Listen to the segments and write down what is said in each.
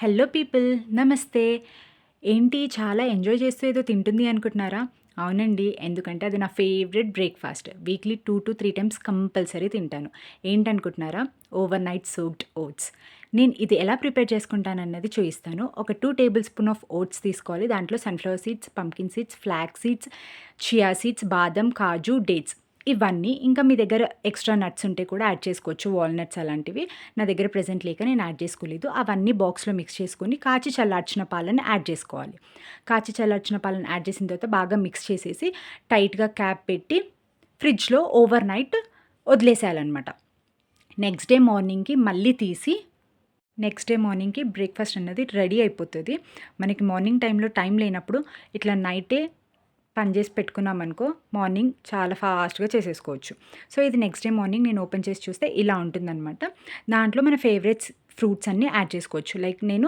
Hello people, నమస్తే. ఏంటి చాలా ఎంజాయ్ చేస్తూ ఏదో తింటుంది అనుకుంటున్నారా? అవునండి. ఎందుకంటే అది నా favourite breakfast. Weekly 2-3 times compulsory తింటాను. ఏంటనుకుంటున్నారా? Overnight soaked oats. నేను ఇది ఎలా ప్రిపేర్ చేసుకుంటానన్నది చూయిస్తాను. ఒక 2 టేబుల్ స్పూన్ ఆఫ్ ఓట్స్ తీసుకోవాలి. దాంట్లో sunflower seeds, pumpkin seeds, flax seeds, chia seeds, బాదం, కాజు, డేట్స్ ఇవన్నీ. ఇంకా మీ దగ్గర ఎక్స్‌ట్రా నట్స్ ఉంటే కూడా యాడ్ చేసుకోవచ్చు. వాల్‌నట్స్ అలాంటివి. నా దగ్గర ప్రెజెంట్ లేక నేను యాడ్ చేసుకోలేదు. అవన్నీ బాక్స్‌లో మిక్స్ చేసుకొని కాచి చల్లార్చిన పాలను యాడ్ చేసుకోవాలి. కాచి చల్లార్చిన పాలను యాడ్ చేసిన తర్వాత బాగా మిక్స్ చేసేసి టైట్‌గా క్యాప్ పెట్టి ఫ్రిడ్జ్‌లో ఓవర్ నైట్ వదిలేసేయాలనమాట. నెక్స్ట్ డే మార్నింగ్‌కి బ్రేక్‌ఫాస్ట్ అన్నది రెడీ అయిపోతది. మనకి మార్నింగ్ టైంలో టైం లేనప్పుడు ఇట్లా నైటే పని చేసి పెట్టుకున్నామనుకో మార్నింగ్ చాలా ఫాస్ట్‌గా చేసేసుకోవచ్చు. సో, ఇది నెక్స్ట్ డే మార్నింగ్ నేను ఓపెన్ చేసి చూస్తే ఇలా ఉంటుందనమాట. దాంట్లో మన ఫేవరెట్స్ ఫ్రూట్స్ అన్నీ యాడ్ చేసుకోవచ్చు. లైక్ నేను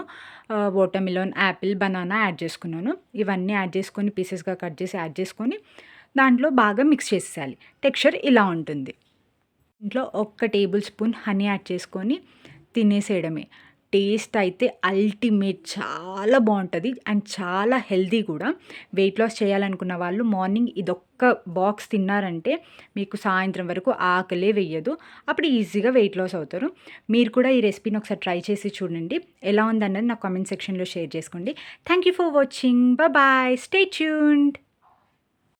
వాటర్‌మిలన్, యాపిల్, బనానా యాడ్ చేసుకున్నాను. ఇవన్నీ యాడ్ చేసుకొని పీసెస్‌గా కట్ చేసి యాడ్ చేసుకొని దాంట్లో బాగా మిక్స్ చేసేయాలి. టెక్స్చర్ ఇలా ఉంటుంది. ఇంట్లో ఒక్క టేబుల్ స్పూన్ హనీ యాడ్ చేసుకొని తినేసేయడమే. టేస్ట్ అయితే అల్టిమేట్, చాలా బావుంటది అండ్ చాలా హెల్తీ కూడా. వెయిట్ లాస్ చేయాలనుకున్న వాళ్ళు మార్నింగ్ ఇదొక్క బాక్స్ తిన్నారంటే మీకు సాయంత్రం వరకు ఆకలే వెయ్యదు. అప్పుడు ఈజీగా వెయిట్ లాస్ అవుతారు. మీరు కూడా ఈ రెసిపీని ఒకసారి ట్రై చేసి చూడండి. ఎలా ఉందన్నది నాకు కామెంట్ సెక్షన్‌లో షేర్ చేసుకోండి. Thank you for watching. Bye. Stay tuned.